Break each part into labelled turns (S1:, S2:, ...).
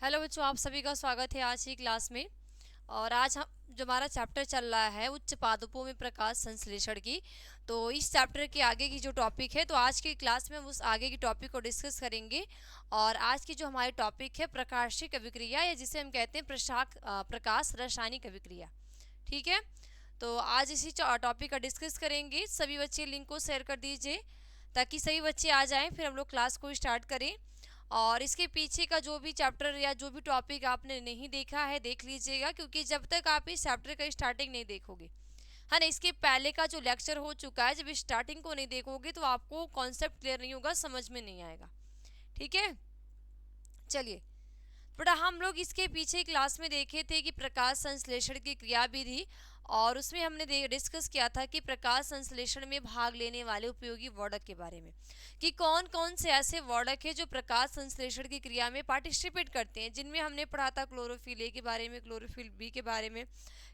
S1: Hello बच्चों, आप सभी का स्वागत है आज की क्लास में। और आज हम जो हमारा चैप्टर चल रहा है उच्च पादपों में प्रकाश संश्लेषण की, तो इस चैप्टर के आगे की जो टॉपिक है, तो आज की क्लास में हम उस आगे की टॉपिक को डिस्कस करेंगे। और आज की जो हमारी टॉपिक है प्रकाशिक अभिक्रिया, या जिसे हम कहते हैं प्रकाश रासायनिक अभिक्रिया। ठीक है, तो आज इसी टॉपिक का डिस्कस करेंगे। सभी बच्चे लिंक को शेयर कर दीजिए ताकि सभी बच्चे आ जाएं, फिर हम लोग क्लास को स्टार्ट करें। और इसके पीछे का जो भी चैप्टर या जो भी टॉपिक आपने नहीं देखा है देख लीजिएगा, क्योंकि जब तक आप इस चैप्टर का स्टार्टिंग नहीं देखोगे, है ना, इसके पहले का जो लेक्चर हो चुका है, जब स्टार्टिंग को नहीं देखोगे तो आपको कॉन्सेप्ट क्लियर नहीं होगा, समझ में नहीं आएगा। ठीक है, चलिए। बड़ा हम लोग इसके पीछे क्लास में देखे थे कि प्रकाश संश्लेषण की क्रिया विधि, और उसमें हमने डिस्कस किया था कि प्रकाश संश्लेषण में भाग लेने वाले उपयोगी वर्णक के बारे में, कि कौन कौन से ऐसे वर्णक हैं जो प्रकाश संश्लेषण की क्रिया में पार्टिसिपेट करते हैं, जिनमें हमने पढ़ा था क्लोरोफिल ए के बारे में, क्लोरोफिल बी के बारे में,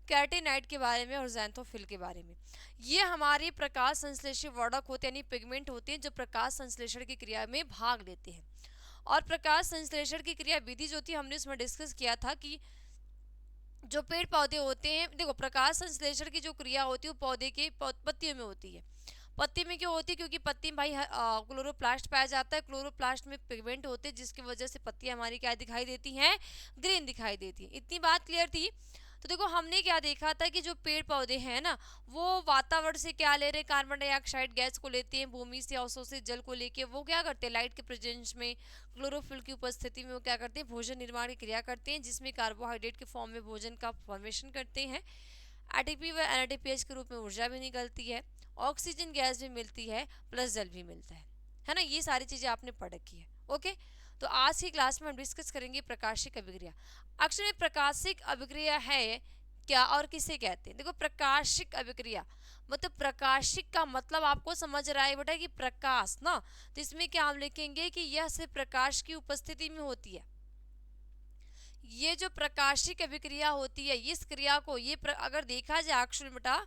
S1: कैटेनाइट के बारे में और ज़ैंथोफिल के बारे में। ये हमारे प्रकाश संश्लेषी वर्णक होते हैं, यानी पिगमेंट होते हैं जो प्रकाश संश्लेषण की क्रिया में भाग लेते हैं। और प्रकाश संश्लेषण की क्रिया विधि जो थी, हमने उसमें डिस्कस किया था कि जो पेड़ पौधे होते हैं, देखो प्रकाश संश्लेषण की जो क्रिया होती है वो पौधे के पत्तियों में होती है। पत्ती में क्यों होती है? क्योंकि पत्ती में भाई क्लोरोप्लास्ट पाया जाता है। क्लोरोप्लास्ट में पिगमेंट होते हैं जिसकी वजह से पत्तियां हमारी क्या दिखाई देती हैं? ग्रीन दिखाई देती हैं। इतनी बात क्लियर थी। तो देखो हमने क्या देखा था कि जो पेड़ पौधे हैं ना, वो वातावरण से क्या ले रहे हैं? कार्बन डाइऑक्साइड गैस को लेते हैं, भूमि से अवशोषित जल को लेके वो क्या करते हैं? लाइट के प्रेजेंस में, क्लोरोफिल की उपस्थिति में वो क्या करते हैं? भोजन निर्माण की क्रिया करते हैं, जिसमें कार्बोहाइड्रेट के फॉर्म में भोजन का फॉर्मेशन करते हैं। एटीपी व एनएडीपीएच के रूप में ऊर्जा भी निकलती है, ऑक्सीजन गैस भी मिलती है, प्लस जल भी मिलता है ना। ये सारी चीज़ें आपने पढ़ रखी है। ओके, तो आज की क्लास में हम डिस्कस करेंगे प्रकाशिक अभिक्रिया। अक्सर में प्रकाशिक अभिक्रिया है क्या और किसे कहते हैं? देखो प्रकाशिक अभिक्रिया मतलब, प्रकाशिक का मतलब आपको समझ रहा है बेटा कि प्रकाश ना, तो इसमें क्या हम लिखेंगे कि यह सिर्फ प्रकाश की उपस्थिति में होती है। ये जो प्रकाशिक अभिक्रिया होती है, इस क्रिया को अगर देखा जाए एक्चुअल बेटा,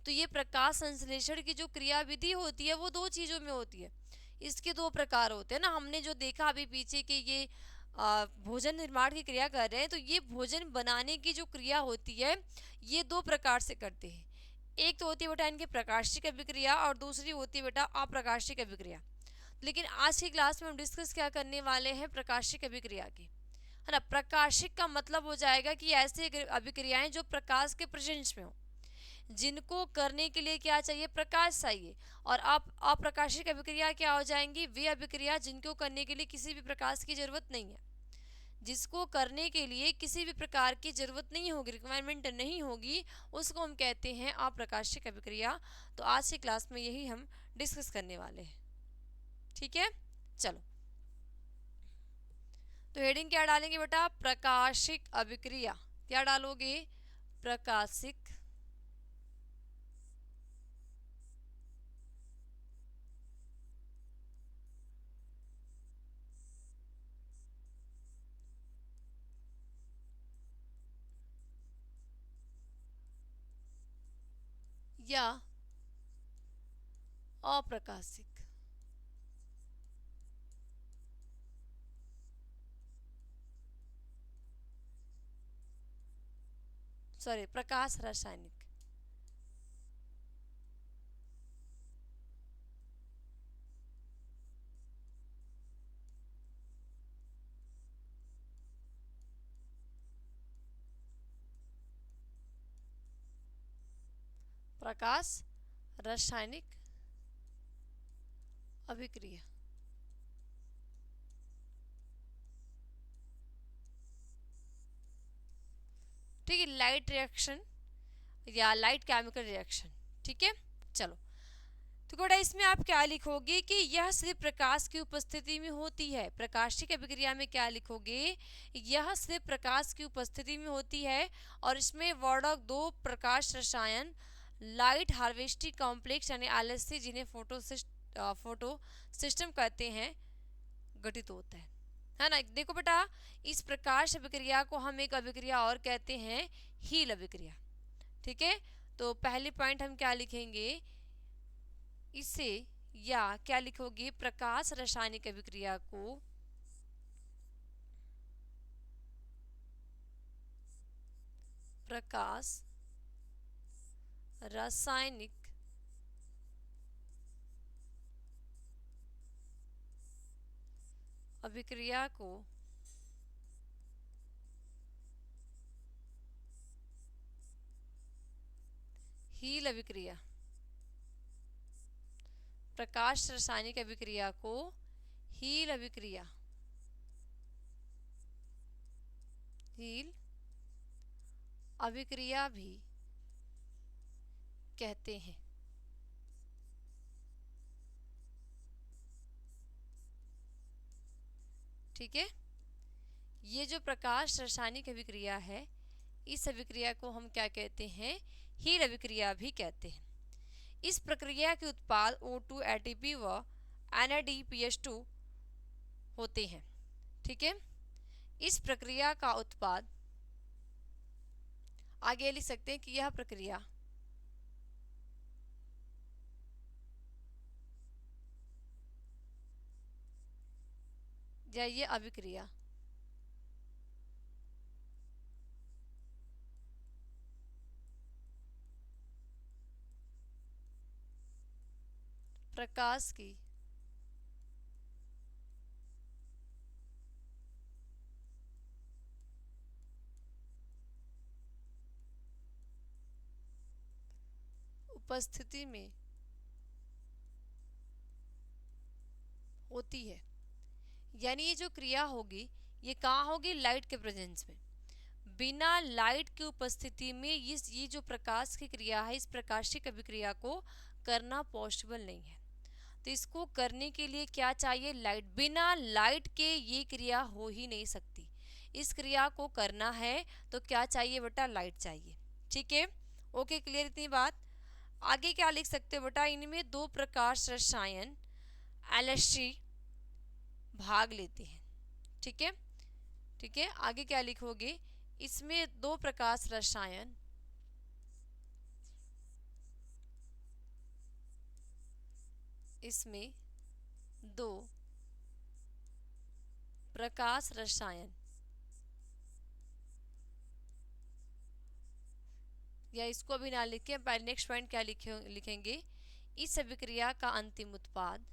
S1: तो ये प्रकाश संश्लेषण की जो क्रिया विधि होती है वो दो चीजों में होती है। इसके दो प्रकार होते हैं ना, हमने जो देखा अभी पीछे कि ये भोजन निर्माण की क्रिया कर रहे हैं, तो ये भोजन बनाने की जो क्रिया होती है ये दो प्रकार से करते हैं। एक तो होती है बेटा इनकी प्रकाशिक अभिक्रिया, और दूसरी होती है बेटा अप्रकाशिक अभिक्रिया। लेकिन आज की क्लास में हम डिस्कस क्या करने वाले हैं? प्रकाशिक अभिक्रिया की, है ना। प्रकाशिक का मतलब हो जाएगा कि ऐसे अभिक्रियाएं जो प्रकाश के प्रेजेंस में हो, जिनको करने के लिए क्या चाहिए? प्रकाश चाहिए। और आप अप्रकाशिक अभिक्रिया क्या हो जाएंगी? वे अभिक्रिया जिनको करने के लिए किसी भी प्रकाश की जरूरत नहीं है, जिसको करने के लिए किसी भी प्रकार की जरूरत नहीं होगी, रिक्वायरमेंट नहीं होगी, उसको हम कहते हैं अप्रकाशिक अभिक्रिया। तो आज की क्लास में यही हम डिस्कस करने वाले हैं। ठीक है, चलो। तो हेडिंग क्या डालेंगे बेटा? प्रकाशिक अभिक्रिया। क्या डालोगे? प्रकाशिक या अप्रकाशिक। सॉरी, प्रकाश रासायनिक। प्रकाश रासायनिक अभिक्रिया। ठीक है, लाइट रिएक्शन या लाइट केमिकल रिएक्शन। ठीक है, चलो। तो बेटा इसमें आप क्या लिखोगे कि यह सिर्फ प्रकाश की उपस्थिति में होती है। प्रकाशिक अभिक्रिया में क्या लिखोगे? यह सिर्फ प्रकाश की उपस्थिति में होती है। और इसमें वर्णक दो प्रकाश रसायन, लाइट हार्वेस्टिंग कॉम्प्लेक्स यानी एलएचसी, जिन्हें फोटो सिस्टम कहते हैं, गठित होता है ना। देखो बेटा, इस प्रकाश अभिक्रिया को हम एक अभिक्रिया और कहते हैं, हील अभिक्रिया। ठीक है, तो पहली पॉइंट हम क्या लिखेंगे इसे, या क्या लिखोगे? प्रकाश रासायनिक अभिक्रिया को प्रकाश रासायनिक अभिक्रिया को हील अभिक्रिया, प्रकाश रासायनिक अभिक्रिया को हील अभिक्रिया, हील अभिक्रिया भी कहते हैं। ठीक है, ये जो प्रकाश रासायनिक अभिक्रिया है, इस अभिक्रिया को हम क्या कहते हैं? हील अभिक्रिया भी कहते हैं। इस प्रक्रिया के उत्पाद O2 ATP व NADPH2 होते हैं। ठीक है, इस प्रक्रिया का उत्पाद, आगे लिख सकते हैं कि यह प्रक्रिया या ये अभिक्रिया प्रकाश की उपस्थिति में होती है। यानी ये जो क्रिया होगी ये कहाँ होगी? लाइट के प्रेजेंस में। बिना लाइट की उपस्थिति में ये जो प्रकाश की क्रिया है, इस प्रकाशिक अभिक्रिया को करना पॉसिबल नहीं है। तो इसको करने के लिए क्या चाहिए? लाइट। बिना लाइट के ये क्रिया हो ही नहीं सकती। इस क्रिया को करना है तो क्या चाहिए बेटा? लाइट चाहिए। ठीक है, ओके, क्लियर इतनी बात। आगे क्या लिख सकते हो बेटा? इनमें दो प्रकाश रसायन LHC भाग लेते हैं। ठीक है, ठीक है, आगे क्या लिखोगे? इसमें दो प्रकाश रसायन इसमें दो प्रकाश रसायन, या इसको अभी ना लिखें, पहले नेक्स्ट पॉइंट क्या लिखेंगे? इस अभिक्रिया का अंतिम उत्पाद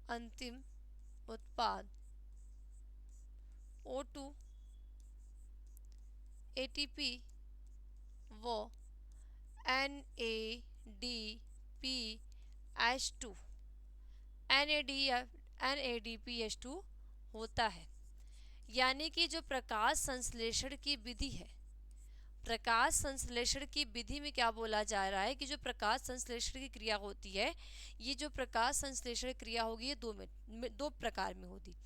S1: अंतिम उत्पाद O2 ATP व NADPH2 NADPH2 होता है। यानी कि जो प्रकाश संश्लेषण की विधि है, प्रकाश संश्लेषण की विधि में क्या बोला जा रहा है कि जो प्रकाश संश्लेषण की क्रिया होती है, ये जो प्रकाश संश्लेषण क्रिया होगी ये दो प्रकार में होती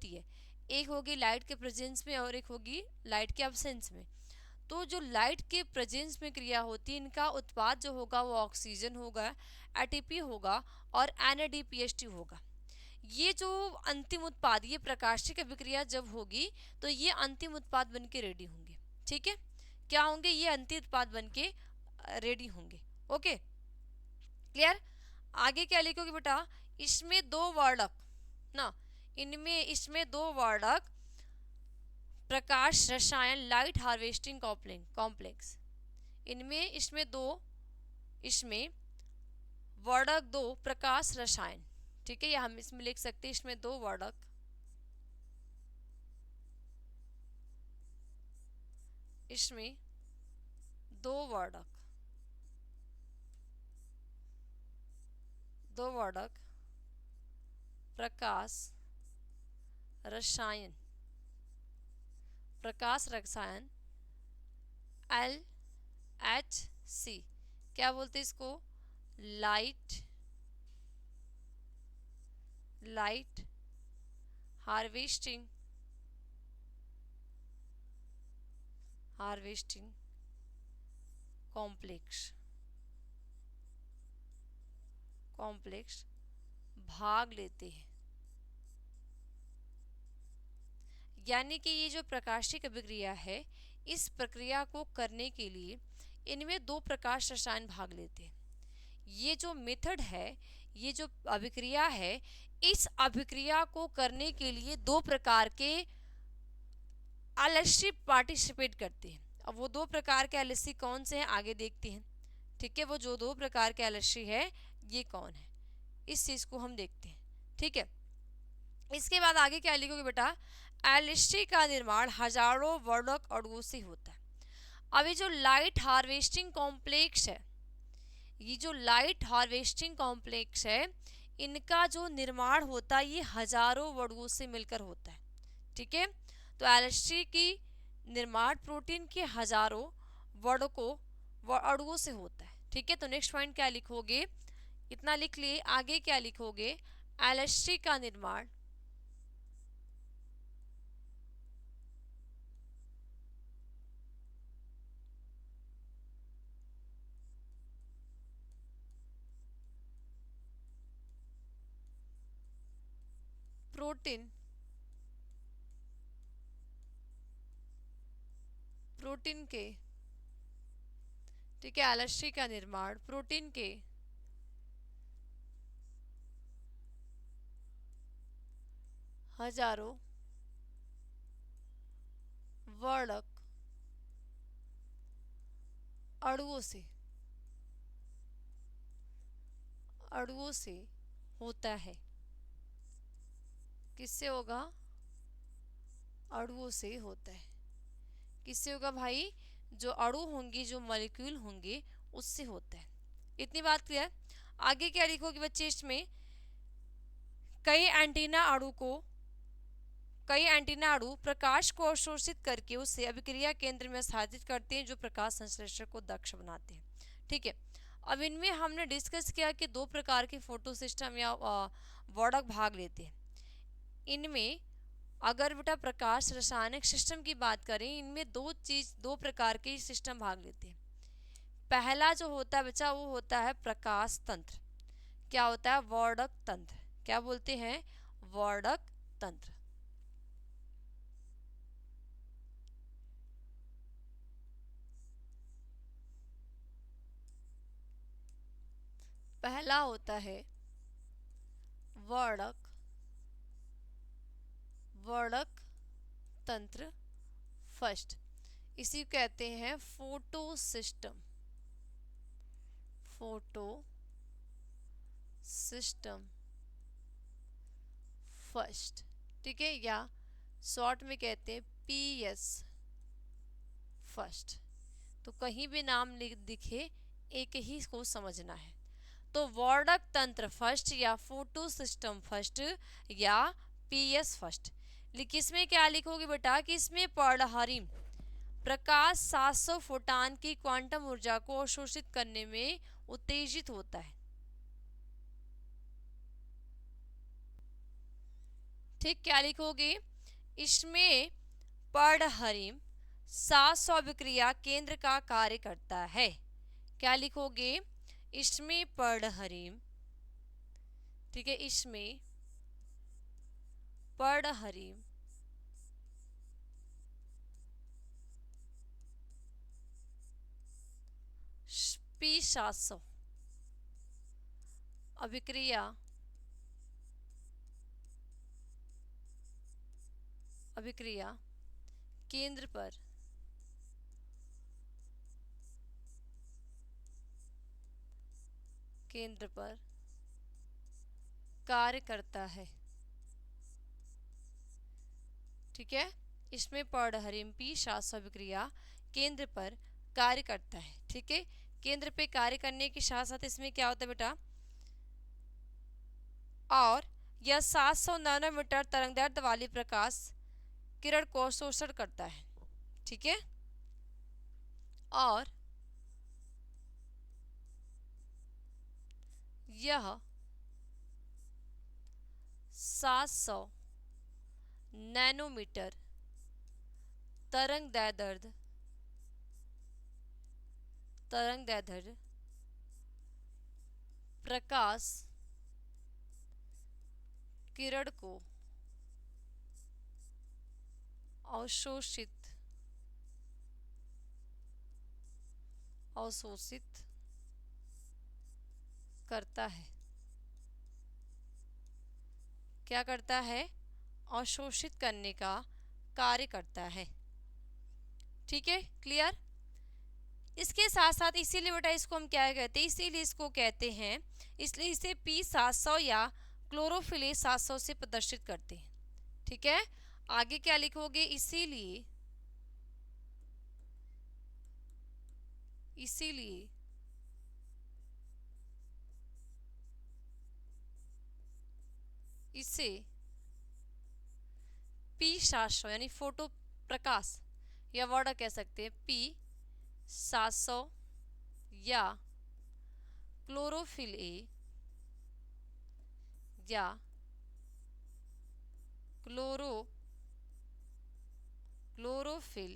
S1: है। एक होगी लाइट के प्रेजेंस में और एक होगी लाइट के एब्सेंस में। तो जो लाइट के प्रेजेंस में क्रिया होती है, इनका उत्पाद जो होगा वो ऑक्सीजन होगा, एटीपी होगा और NADPH2 होगा। ये जो अंतिम उत्पाद, ये प्रकाशिक अभिक्रिया जब होगी तो ये अंतिम उत्पाद बन के रेडी होंगे। ठीक है, क्या होंगे? ये अंतिम उत्पाद बन के रेडी होंगे। Okay, clear. आगे क्या लिखोगे बेटा? इसमें दो वर्णक ना, इसमें दो वर्णक प्रकाश रसायन लाइट हार्वेस्टिंग कॉम्प्लेक्स, इसमें वर्णक दो प्रकाश रसायन। ठीक है, या हम इसमें लिख सकते हैं इसमें दो वर्णक इसमें दो वर्णक प्रकाश रसायन LHC, क्या बोलते हैं इसको? लाइट हार्वेस्टिंग कॉम्प्लेक्स भाग लेते हैं। यानी कि ये जो प्रकाशिक अभिक्रिया है, इस प्रक्रिया को करने के लिए इनमें दो प्रकाश रसायन भाग लेते हैं। ये जो मेथड है, ये जो अभिक्रिया है, इस अभिक्रिया को करने के लिए दो प्रकार के एलएससी पार्टिसिपेट करते हैं। अब वो दो प्रकार के एलएससी कौन से हैं आगे देखते हैं। ठीक है, वो जो दो प्रकार के एलएससी है ये कौन है, इस चीज को हम देखते हैं। ठीक है, इसके बाद आगे क्या लिखोगे बेटा, एलएससी का निर्माण हजारों वर्णक अणुओं से होता है। अब ये जो लाइट हार्वेस्टिंग कॉम्प्लेक्स है, ये जो लाइट हार्वेस्टिंग कॉम्प्लेक्स है, इनका जो निर्माण होता है ये हजारों अणुओं से मिलकर होता है। ठीक है, तो एलएससी की निर्माण प्रोटीन के हजारों वर्णकों व अणुओं से होता है। ठीक है, तो नेक्स्ट पॉइंट क्या लिखोगे, इतना लिख लिए, आगे क्या लिखोगे, एलएससी का निर्माण प्रोटीन प्रोटीन के, ठीक है, एलएससी का निर्माण प्रोटीन के हजारों वर्णक अणुओं से होता है। किससे होगा, अणुओं से होता है। किससे होगा भाई, जो अणु होंगे, जो मॉलिक्यूल होंगे, उससे होता है। इतनी बात क्लियर। आगे क्या लिखोगे बच्चे, इसमें कई एंटीना अणु प्रकाश को अवशोषित करके उसे अभिक्रिया केंद्र में स्थापित करते हैं, जो प्रकाश संश्लेषण को दक्ष बनाते हैं। ठीक है, अब इनमें हमने डिस्कस किया कि दो प्रकार के फोटो सिस्टम या वर्णक भाग लेते हैं। इनमें अगर बेटा प्रकाश रासायनिक सिस्टम की बात करें, इनमें दो प्रकार के सिस्टम भाग लेते हैं। पहला जो होता है बच्चा, वो होता है प्रकाश तंत्र। क्या होता है, वर्णक तंत्र। क्या बोलते हैं, वर्णक तंत्र। पहला होता है वर्णक तंत्र फर्स्ट, इसी को कहते हैं फोटो सिस्टम फर्स्ट। ठीक है, या शॉर्ट में कहते हैं पीएस फर्स्ट। तो कहीं भी नाम दिखे, एक ही को समझना है। तो वर्णक तंत्र फर्स्ट या फोटो सिस्टम फर्स्ट या पीएस फर्स्ट। लेकिन इसमें क्या लिखोगे बेटा, कि इसमें पर्णहरिम प्रकाश 700 फोटान की क्वांटम ऊर्जा को अवशोषित करने में उत्तेजित होता है। ठीक, क्या लिखोगे, इसमें पर्णहरिम 700 अभिक्रिया केंद्र का कार्य करता है। क्या लिखोगे, इसमें पर्णहरिम, ठीक है, इसमें पर्णहरिम P700 अभिक्रिया केंद्र पर कार्य करता है। ठीक है, इसमें पर्णहरिम P700 अभिक्रिया केंद्र पर कार्य करता है। ठीक है, केंद्र पे कार्य करने के साथ साथ इसमें क्या होता है बेटा, और यह 700 नैनोमीटर तरंगदैर्ध्य वाली प्रकाश किरण को अवशोषण करता है। ठीक है, और यह 700 नैनोमीटर तरंगदैर्ध्य प्रकाश किरण को अवशोषित अवशोषित करता है। क्या करता है? अवशोषित करने का कार्य करता है। ठीक है, क्लियर। इसके साथ साथ इसीलिए बेटा इसको हम क्या कहते हैं, इसीलिए इसको कहते हैं, इसलिए इसे P700 या क्लोरोफिलेट 700 से प्रदर्शित करते हैं। ठीक है, आगे क्या लिखोगे? इसीलिए इसीलिए इसे P700 यानी फोटो प्रकाश या वर्ड कह सकते हैं P700 या क्लोरोफिल ए या क्लोरोफिल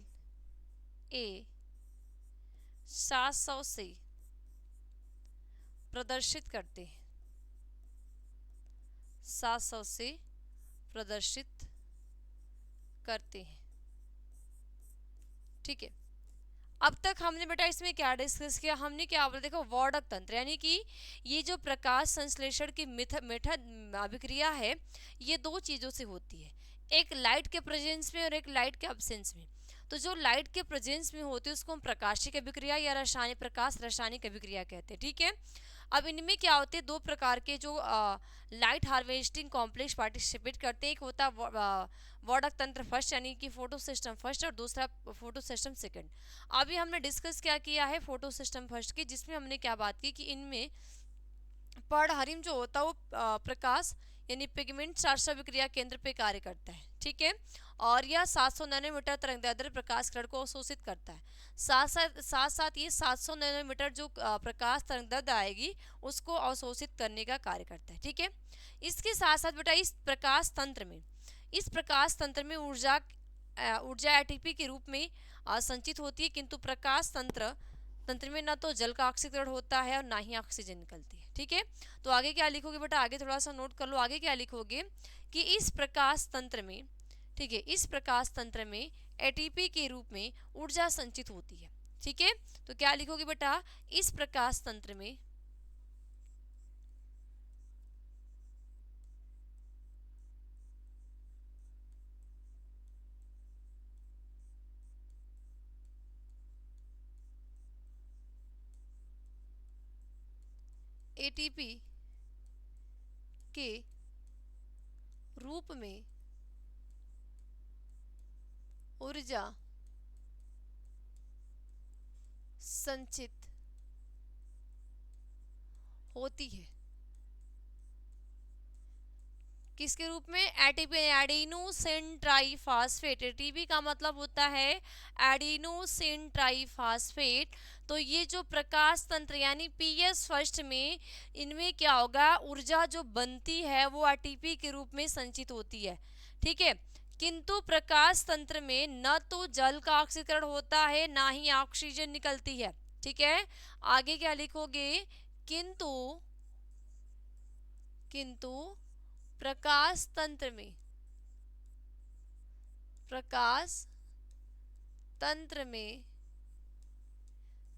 S1: ए 700 से प्रदर्शित करते हैं। 700 से प्रदर्शित करते हैं। ठीक है, अब तक हमने बेटा इसमें क्या डिस्कस किया? हमने क्या बोला? देखो, वर्धक तंत्र यानी कि ये जो प्रकाश संश्लेषण की मेथड अभिक्रिया है, ये दो चीजों से होती है, एक लाइट के प्रेजेंस में और एक लाइट के एब्सेंस में। तो जो लाइट के प्रेजेंस में होती है उसको हम प्रकाशिक अभिक्रिया या रासायनिक अभिक्रिया कहते हैं। ठीक है, अब इनमें क्या होते हैं? दो प्रकार के जो लाइट हार्वेस्टिंग कॉम्प्लेक्स पार्टिसिपेट करते हैं। एक होता है वर्धक तंत्र फर्स्ट यानी कि फोटो सिस्टम फर्स्ट, और दूसरा फोटो सिस्टम सेकंड। अभी हमने डिस्कस क्या किया है? फोटो सिस्टम फर्स्ट की, जिसमें हमने क्या बात की कि इनमें पर्णहरिम जो होता है वो प्रकाश यानी पिगमेंट शास्त्र विक्रिया केंद्र पे कार्य करता है। ठीक है, और यह 700 नैनोमीटर तरंगदैर्ध्य प्रकाश किरण को अवशोषित करता है। साथ साथ ये 700 नैनोमीटर जो प्रकाश तरंगदैर्ध्य आएगी उसको अवशोषित करने का कार्य करता है। ठीक है, इसके साथ साथ बेटा इस प्रकाश तंत्र में ऊर्जा एटीपी के रूप में संचित होती है, किंतु प्रकाश तंत्र में ना तो जल का ऑक्सीकरण होता है और ना ही ऑक्सीजन निकलती है। ठीक है, तो आगे क्या लिखोगे बेटा? आगे थोड़ा सा नोट कर लो। आगे क्या लिखोगे कि इस प्रकाश तंत्र में, ठीक है, इस प्रकाश तंत्र में एटीपी के रूप में ऊर्जा संचित होती है। ठीक है, तो क्या लिखोगे बेटा? इस प्रकाश तंत्र में एटीपी के रूप में ऊर्जा संचित होती है। किसके रूप में? ATP, adenosine triphosphate. एटीपी का मतलब होता है एडिनोसिन ट्राइफॉस्फेट। तो ये जो प्रकाश तंत्र यानी पीएस फर्स्ट में इनमें क्या होगा? ऊर्जा जो बनती है वो एटीपी के रूप में संचित होती है। ठीक है, किंतु प्रकाश तंत्र में न तो जल का ऑक्सीकरण होता है ना ही ऑक्सीजन निकलती है। ठीक है, आगे क्या लिखोगे? किंतु प्रकाश तंत्र में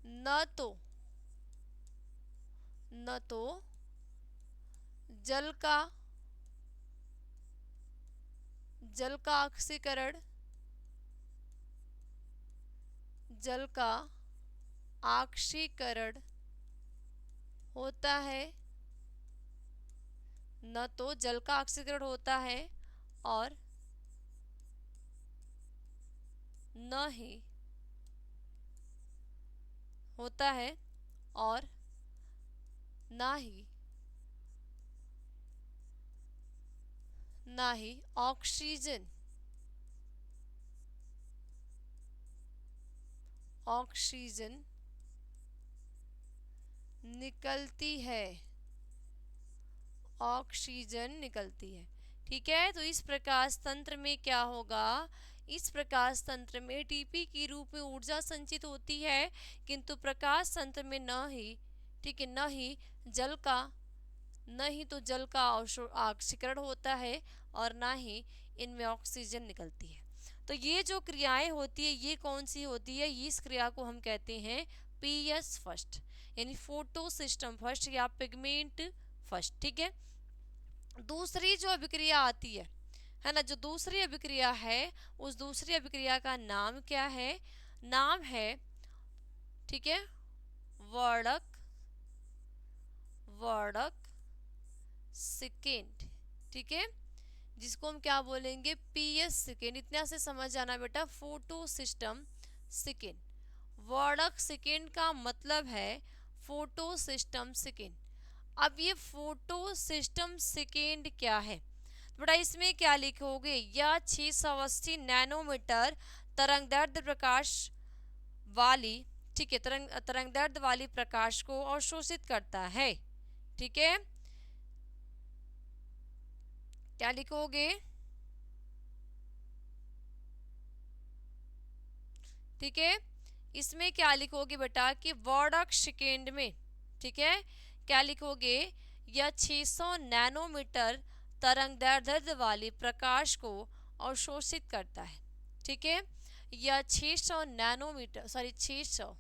S1: न तो जल का ऑक्सीकरण होता है, न तो जल का ऑक्सीकरण होता है और न ही होता है और ना ही ऑक्सीजन निकलती है। ठीक है, तो इस प्रकाश तंत्र में क्या होगा? इस प्रकाश तंत्र में एटीपी के रूप में ऊर्जा संचित होती है, किंतु प्रकाश तंत्र में न ही, ठीक है, न ही तो जल का ऑक्सीकरण होता है और ना ही इनमें ऑक्सीजन निकलती है। तो ये जो क्रियाएं होती है ये कौन सी होती है, इस क्रिया को हम कहते हैं पीएस फर्स्ट, यानी फोटो सिस्टम फर्स्ट या पिगमेंट फर्स्ट। ठीक है, दूसरी जो अभिक्रिया आती है ना, जो दूसरी अभिक्रिया है उस दूसरी अभिक्रिया का नाम क्या है, नाम है, ठीक है, वर्णक, वर्णक सेकेंड। ठीक है, जिसको हम क्या बोलेंगे, पीएस सेकेंड। इतना से समझ जाना बेटा, फोटो सिस्टम सेकेंड। वर्णक सेकेंड का मतलब है फोटो सिस्टम सेकेंड। अब ये फोटो सिस्टम सेकेंड क्या है, तो बेटा इसमें क्या लिखोगे, यह 680 नैनोमीटर तरंगदैर्ध्य प्रकाश वाली, ठीक है, तरंगदैर्ध्य वाली प्रकाश को अवशोषित करता है। ठीक है, क्या लिखोगे, ठीक है, इसमें क्या लिखोगे बेटा कि वर्णक सेकेंड में, ठीक है, क्या लिखोगे, यह 600 नैनोमीटर तरंगदैर्ध्य वाली प्रकाश को अवशोषित करता है। ठीक है, यह 600 नैनोमीटर, सॉरी 600,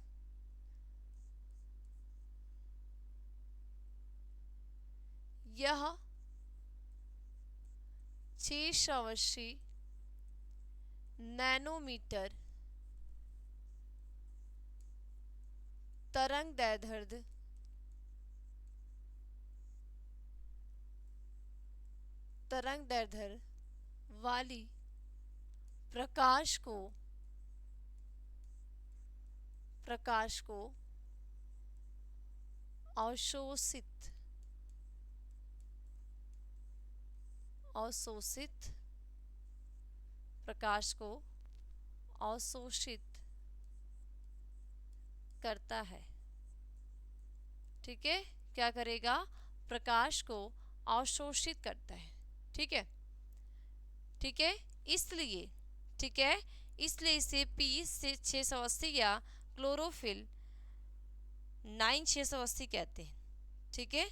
S1: यह 680 नैनोमीटर तरंगदैर्ध्य वाली प्रकाश को अवशोषित प्रकाश को अवशोषित करता है। ठीक है, क्या करेगा, प्रकाश को अवशोषित करता है। ठीक है, ठीक है, इसलिए, ठीक है, इसलिए इसे P से 680 या क्लोरोफिल 9680 कहते हैं। ठीक है,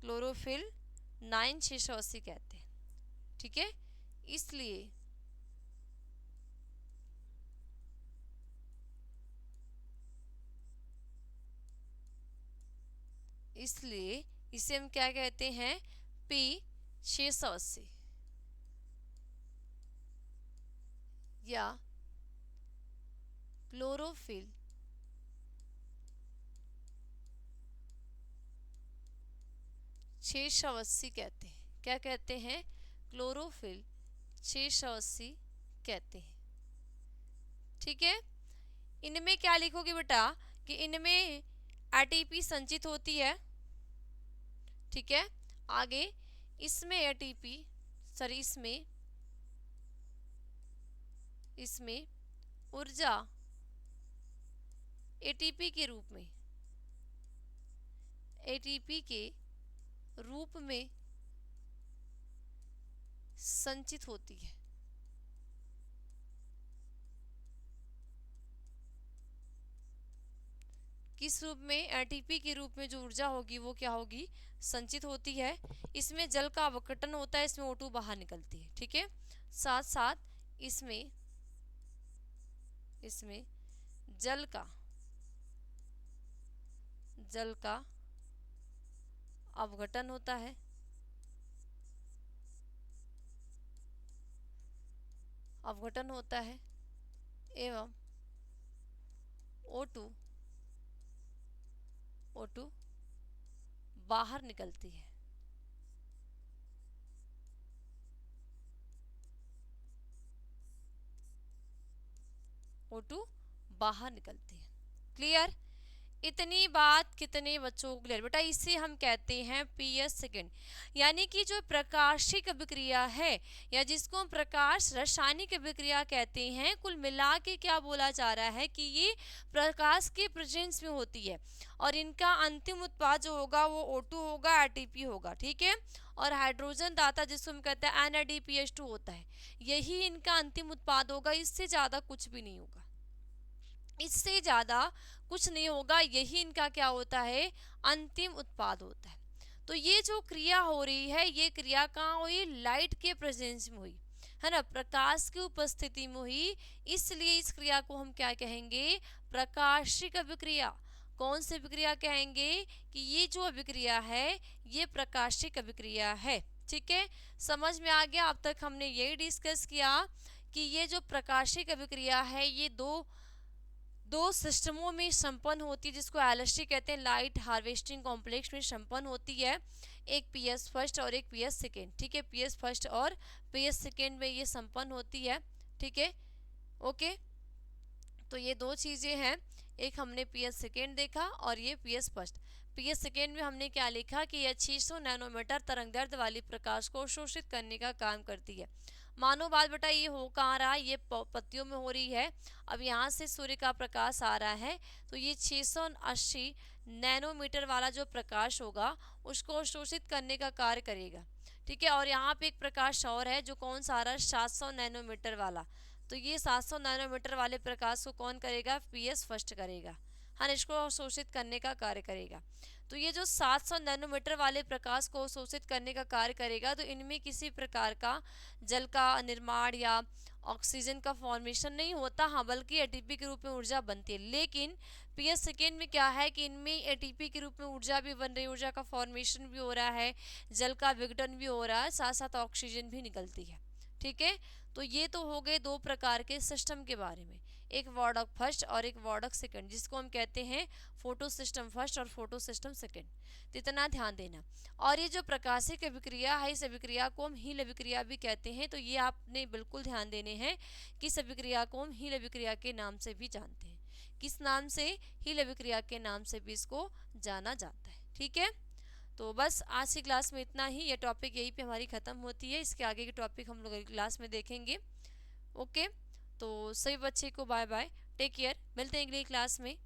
S1: क्लोरोफिल 9680 कहते हैं। ठीक है, इसलिए इसे हम क्या कहते हैं, P 680 या क्लोरोफिल 680 कहते हैं। क्या कहते हैं, क्लोरोफिल 680 कहते हैं। ठीक है, इनमें क्या लिखोगे बेटा कि इनमें एटीपी संचित होती है। ठीक है, आगे इसमें एटीपी, सॉरी इसमें ऊर्जा एटीपी के रूप में संचित होती है। किस रूप में, एटीपी के रूप में जो ऊर्जा होगी वो क्या होगी, संचित होती है। इसमें जल का अपघटन होता है, इसमें O2 बाहर निकलती है। ठीक है, साथ साथ इसमें जल का अपघटन होता है, एवं O2 बाहर निकलती है। O2 बाहर निकलती है। क्लियर, इतनी बात कितने बच्चों को क्लियर बेटा, इसे हम कहते हैं पीएस सेकेंड। यानी कि जो प्रकाशिक अभिक्रिया है या जिसको हम प्रकाश रासायनिक अभिक्रिया कहते हैं, कुल मिला के क्या बोला जा रहा है कि ये प्रकाश के प्रेजेंस में होती है और इनका अंतिम उत्पाद जो होगा वो O2 होगा, एटीपी होगा। ठीक है, और हाइड्रोजन दाता जिसको हम कहते हैं NADPH2 होता है, यही इनका अंतिम उत्पाद होगा। इससे ज़्यादा कुछ भी नहीं होगा, इससे ज़्यादा कुछ नहीं होगा, यही इनका क्या होता है, अंतिम उत्पाद होता है। तो ये जो क्रिया हो रही है, ये क्रिया कहाँ हुई, लाइट के प्रेजेंस में हुई। है ना, प्रकाश की उपस्थिति में हुई, इसलिए इस क्रिया को हम क्या कहेंगे, प्रकाशिक अभिक्रिया। कौन सी अभिक्रिया कहेंगे कि ये जो अभिक्रिया है ये प्रकाशिक अभिक्रिया है। ठीक है, समझ में आ गया। अब तक हमने यही डिस्कस किया कि ये जो प्रकाशिक अभिक्रिया है ये दो सिस्टमों में संपन्न होती है, जिसको एलएचटी कहते हैं, लाइट हार्वेस्टिंग कॉम्प्लेक्स में संपन्न होती है। एक पीएस फर्स्ट और एक पीएस सेकेंड। ठीक है, पीएस फर्स्ट और पीएस सेकेंड में ये संपन्न होती है। ठीक है, ओके। तो ये दो चीज़ें हैं, एक हमने पीएस सेकेंड देखा और ये पीएस फर्स्ट। पीएस सेकेंड में हमने क्या लिखा कि यह 600 नैनोमीटर तरंगदैर्ध्य वाली प्रकाश को अवशोषित करने का काम करती है। मानो बात बेटा ये हो कहाँ रहा है, ये पत्तियों में हो रही है। अब यहाँ से सूर्य का प्रकाश आ रहा है तो ये 680 नैनोमीटर वाला जो प्रकाश होगा उसको अवशोषित करने का कार्य करेगा। ठीक है, और यहाँ पे एक प्रकाश और है जो कौन सा आ रहा है, 700 नैनोमीटर वाला। तो ये 700 नैनोमीटर वाले प्रकाश को कौन करेगा, पीएस फर्स्ट करेगा। हाँ, इसको अवशोषित करने का कार्य करेगा। तो ये जो 700 नैनोमीटर वाले प्रकाश को अवशोषित करने का कार्य करेगा, तो इनमें किसी प्रकार का जल का निर्माण या ऑक्सीजन का फॉर्मेशन नहीं होता, हाँ, बल्कि एटीपी के रूप में ऊर्जा बनती है। लेकिन पीएस सेकेंड में क्या है कि इनमें एटीपी के रूप में ऊर्जा भी बन रही है, ऊर्जा का फॉर्मेशन भी हो रहा है, जल का विघटन भी हो रहा है, साथ साथ ऑक्सीजन भी निकलती है। ठीक है, तो ये तो हो गए दो प्रकार के सिस्टम के बारे में, एक वार्डक फर्स्ट और एक वार्डक सेकंड, जिसको हम कहते हैं फोटो सिस्टम फर्स्ट और फोटो सिस्टम सेकंड। तो इतना ध्यान देना। और ये जो प्रकाशिक अभिक्रिया है, इस अभिक्रिया को हम हील अभिक्रिया भी कहते हैं। तो ये आपने बिल्कुल ध्यान देने हैं कि इस अभिक्रिया को हम हील अभिक्रिया के नाम से भी जानते हैं। किस नाम से, हील अभिक्रिया के नाम से भी इसको जाना जाता है। ठीक है, तो बस आज की क्लास में इतना ही। ये टॉपिक यहीं पे हमारी ख़त्म होती है, इसके आगे के टॉपिक हम लोग अगली क्लास में देखेंगे। ओके, तो सभी बच्चे को बाय बाय, टेक केयर, मिलते हैं अगली क्लास में।